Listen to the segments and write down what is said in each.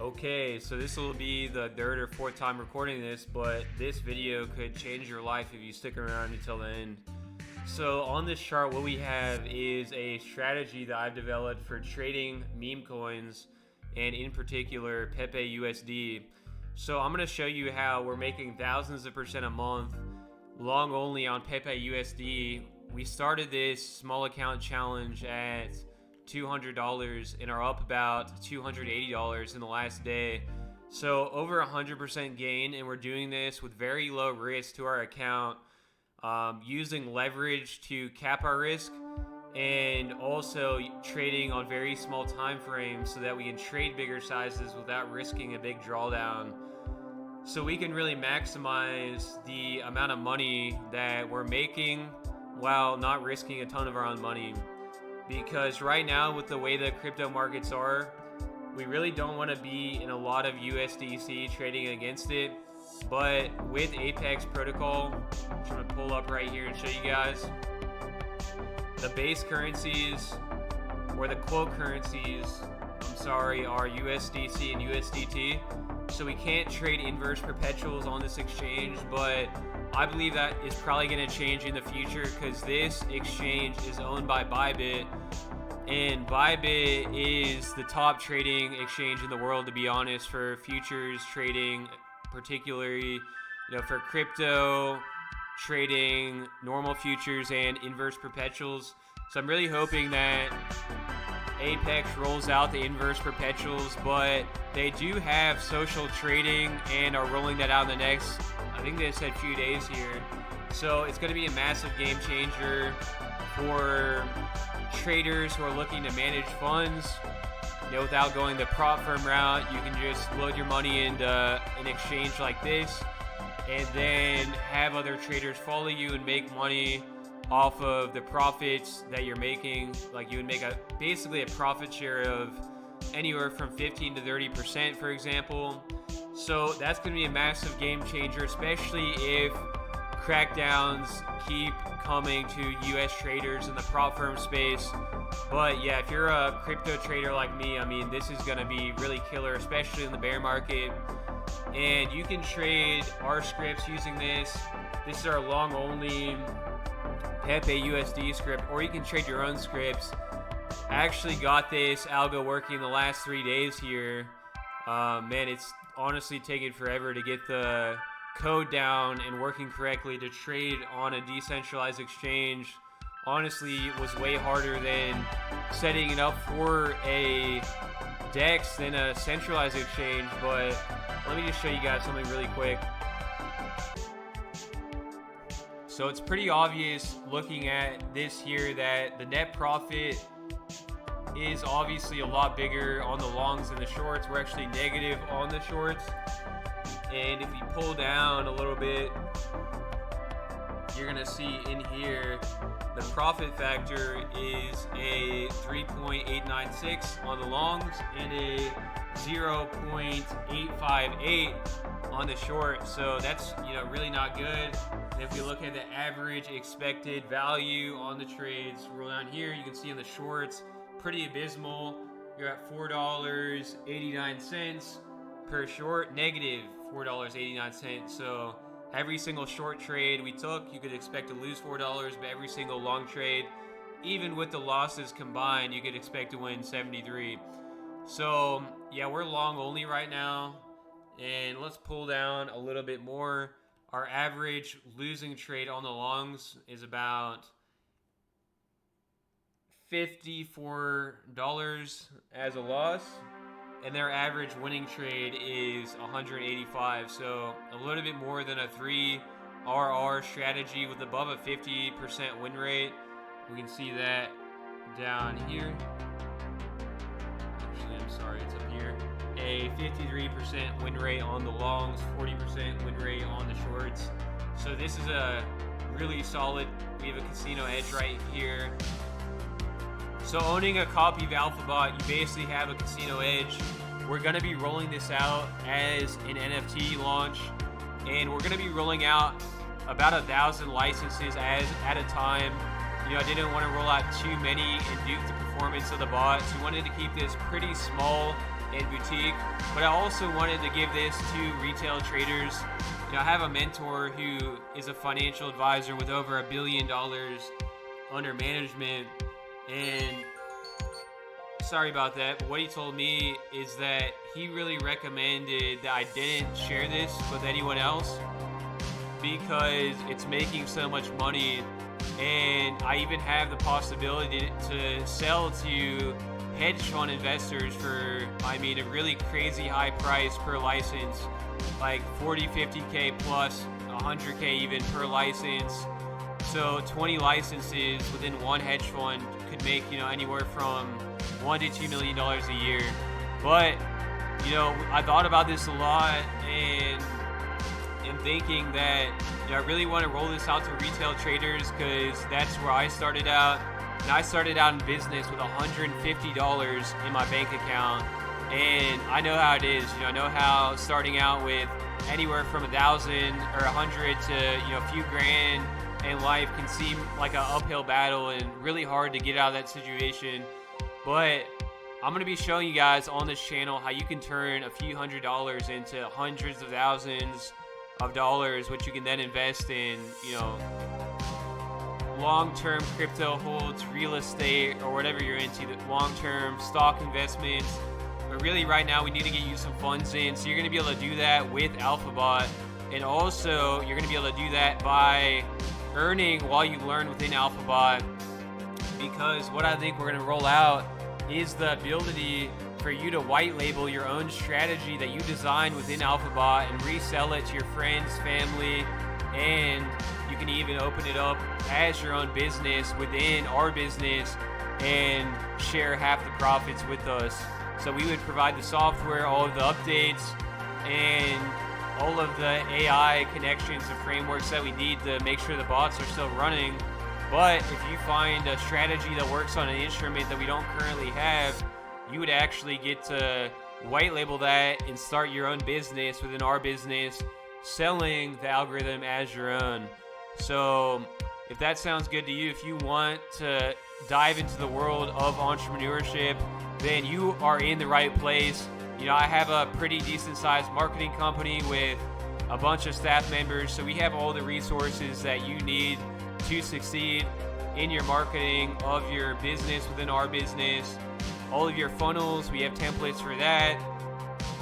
Okay, so this will be the third or fourth time recording this, but this video could change your life if you stick around until the end. So on this chart, what we have is a strategy that I've developed for trading meme coins, and in particular PEPE USD. So I'm going to show you how we're making thousands of percent a month, long only on PEPE USD. We started this small account challenge at $200 and are up about $280 in the last day. So over 100% gain, and we're doing this with very low risk to our account, using leverage to cap our risk, and also trading on very small time frames so that we can trade bigger sizes without risking a big drawdown. So we can really maximize the amount of money that we're making while not risking a ton of our own money. Because right now, with the way the crypto markets are, we really don't want to be in a lot of USDC trading against it. But with Apex protocol, I'm trying to pull up right here and show you guys, the base currencies, or the quote currencies, are USDC and USDT. So we can't trade inverse perpetuals on this exchange, but I believe that is probably going to change in the future because this exchange is owned by Bybit, and Bybit is the top trading exchange in the world, to be honest, for futures trading, particularly, for crypto trading, normal futures, and inverse perpetuals. So I'm really hoping that Apex rolls out the inverse perpetuals, but they do have social trading and are rolling that out in the next, I think they said, few days here. So it's going to be a massive game changer for traders who are looking to manage funds. Without going the prop firm route, you can just load your money into an exchange like this and then have other traders follow you and make money off of the profits that you're making. Like, you would make basically a profit share of anywhere from 15 to 30%, for example. So that's going to be a massive game changer, especially if crackdowns keep coming to US traders in the prop firm space. But yeah, if you're a crypto trader like me, this is going to be really killer, especially in the bear market. And you can trade our scripts using this. This is our long only PEPE USD script, or you can trade your own scripts. I actually got this algo working in the last 3 days here. Man, it's honestly taken forever to get the code down and working correctly to trade on a decentralized exchange. Honestly, it was way harder than setting it up for a DEX than a centralized exchange. But let me just show you guys something really quick. So it's pretty obvious looking at this here that the net profit is obviously a lot bigger on the longs than the shorts. We're actually negative on the shorts. And if you pull down a little bit, you're going to see in here the profit factor is a 3.896 on the longs and a 0.858 on the short. So that's really not good. And if we look at the average expected value on the trades, roll down here, you can see in the shorts, pretty abysmal. You're at $4.89 per short, negative $4.89. So every single short trade we took, you could expect to lose $4, but every single long trade, even with the losses combined, you could expect to win 73. So yeah, we're long only right now. And let's pull down a little bit more. Our average losing trade on the longs is about $54 as a loss, and their average winning trade is 185. So a little bit more than a 3RR strategy with above a 50% win rate. We can see that down here. Actually, I'm sorry, it's up here. A 53% win rate on the longs, 40% win rate on the shorts. So this is a really solid, we have a casino edge right here. So owning a copy of AlphaBot, you basically have a casino edge. We're going to be rolling this out as an NFT launch, and we're going to be rolling out about 1,000 licenses at a time. I didn't want to roll out too many and dupe the performance of the bot, so we wanted to keep this pretty small and boutique, but I also wanted to give this to retail traders. I have a mentor who is a financial advisor with over $1 billion under management, and sorry about that, but what he told me is that he really recommended that I didn't share this with anyone else because it's making so much money, and I even have the possibility to sell to hedge fund investors for, a really crazy high price per license, like 40, 50K plus 100K even per license. So 20 licenses within one hedge fund could make, anywhere from $1 to $2 million a year. But, I thought about this a lot, and am thinking that I really want to roll this out to retail traders because that's where I started out. And I started out in business with $150 in my bank account, and I know how it is. I know how starting out with anywhere from 1,000 or 100 to a few grand in life can seem like an uphill battle and really hard to get out of that situation. But I'm going to be showing you guys on this channel how you can turn a few $100s into hundreds of thousands of dollars, which you can then invest in, long-term crypto holds, real estate, or whatever you're into, long-term stock investments. But really right now we need to get you some funds in, so you're going to be able to do that with AlphaBot, and also you're going to be able to do that by earning while you learn within AlphaBot, because what I think we're going to roll out is the ability for you to white label your own strategy that you designed within AlphaBot and resell it to your friends, family, and you can even open it up as your own business within our business and share half the profits with us. So we would provide the software, all of the updates, and all of the AI connections and frameworks that we need to make sure the bots are still running. But if you find a strategy that works on an instrument that we don't currently have, you would actually get to white label that and start your own business within our business, selling the algorithm as your own. So if that sounds good to you, if you want to dive into the world of entrepreneurship, then you are in the right place. I have a pretty decent sized marketing company with a bunch of staff members, so we have all the resources that you need to succeed in your marketing of your business within our business. All of your funnels, we have templates for that.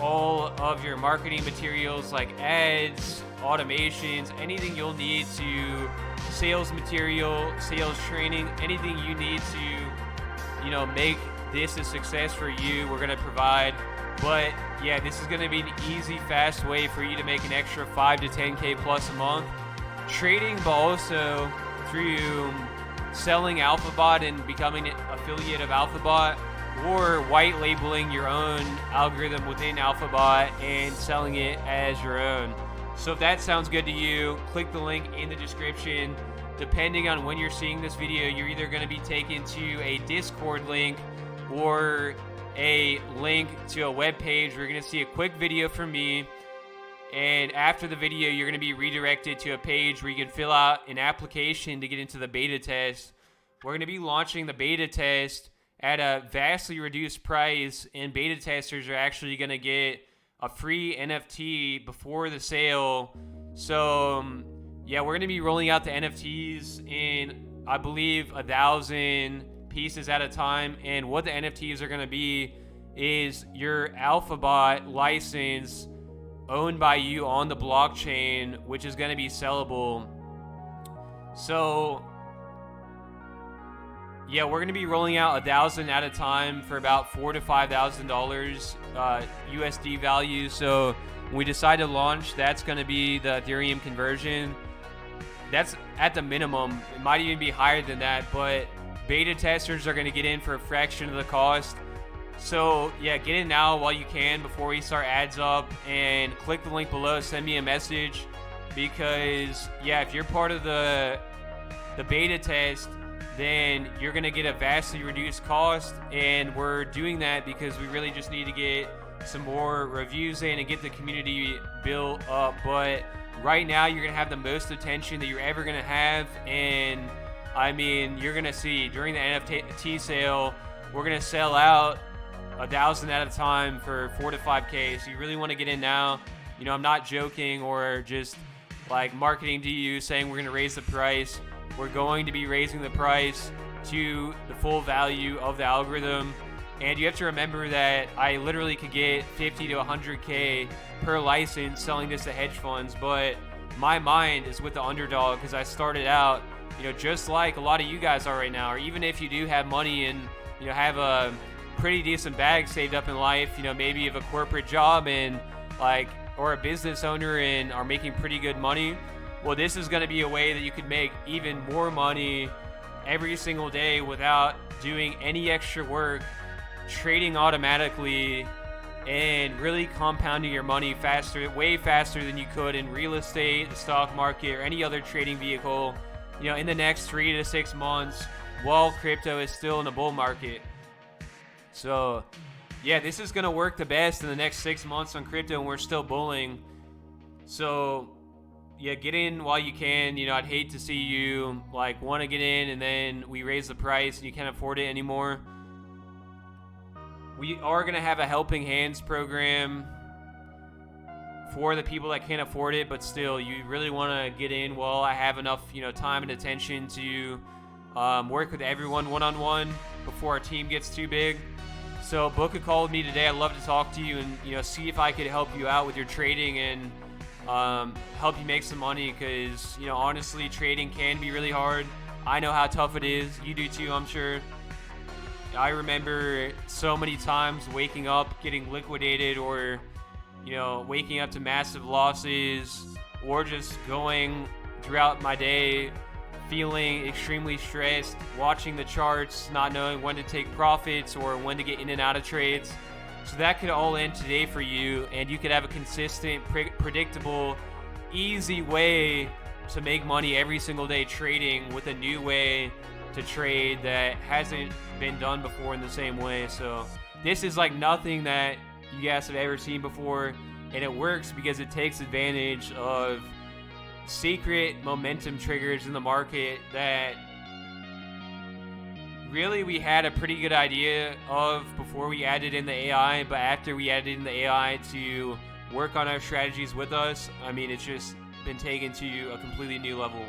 All of your marketing materials like ads, automations, anything you'll need to sales material, sales training, anything you need to, make this a success for you, we're going to provide. But yeah, this is going to be an easy, fast way for you to make an extra 5 to 10K plus a month trading, but also through selling AlphaBot and becoming an affiliate of AlphaBot, or white labeling your own algorithm within AlphaBot and selling it as your own. So if that sounds good to you, click the link in the description. Depending on when you're seeing this video, you're either going to be taken to a Discord link or a link to a web page. We're going to see a quick video from me, and after the video you're going to be redirected to a page where you can fill out an application to get into the beta test. We're going to be launching the beta test at a vastly reduced price, and beta testers are actually going to get a free NFT before the sale. So yeah, we're going to be rolling out the NFTs in, I believe, 1,000 pieces at a time. And what the NFTs are going to be is your AlphaBot license owned by you on the blockchain, which is going to be sellable. So yeah, we're going to be rolling out 1,000 at a time for about $4,000 to $5,000 USD value. So when we decide to launch, that's going to be the Ethereum conversion. That's at the minimum. It might even be higher than that, but beta testers are going to get in for a fraction of the cost. So yeah, get in now while you can before we start ads up, and click the link below, send me a message, because yeah, if you're part of the beta test, then you're going to get a vastly reduced cost, and we're doing that because we really just need to get some more reviews in and get the community built up. But right now you're going to have the most attention that you're ever going to have, and I mean, you're going to see during the NFT sale, we're going to sell out 1,000 at a time for 4 to 5K. So you really want to get in now. I'm not joking or just like marketing to you saying we're going to raise the price. We're going to be raising the price to the full value of the algorithm. And you have to remember that I literally could get 50 to 100K per license selling this to hedge funds, but my mind is with the underdog because I started out, just like a lot of you guys are right now, or even if you do have money and, have a pretty decent bag saved up in life, maybe you have a corporate job and or a business owner and are making pretty good money. Well, this is going to be a way that you could make even more money every single day without doing any extra work, trading automatically, and really compounding your money faster, way faster than you could in real estate, the stock market, or any other trading vehicle, in the next 3 to 6 months while crypto is still in a bull market. So, yeah, this is going to work the best in the next 6 months on crypto, and we're still bulling. So, yeah, get in while you can. I'd hate to see you want to get in and then we raise the price and you can't afford it anymore. We are going to have a helping hands program for the people that can't afford it, but still, you really want to get in while I have enough, time and attention to work with everyone one-on-one before our team gets too big. So book a call with me today. I'd love to talk to you and, see if I could help you out with your trading and help you make some money because, honestly, trading can be really hard. I know how tough it is. You do too, I'm sure. I remember so many times waking up, getting liquidated, or, waking up to massive losses, or just going throughout my day feeling extremely stressed, watching the charts, not knowing when to take profits or when to get in and out of trades. So that could all end today for you, and you could have a consistent, predictable, easy way to make money every single day trading with a new way to trade that hasn't been done before in the same way. So this is like nothing that you guys have ever seen before, and it works because it takes advantage of secret momentum triggers in the market that really we had a pretty good idea of before we added in the AI, but after we added in the AI to work on our strategies with us, it's just been taken to a completely new level.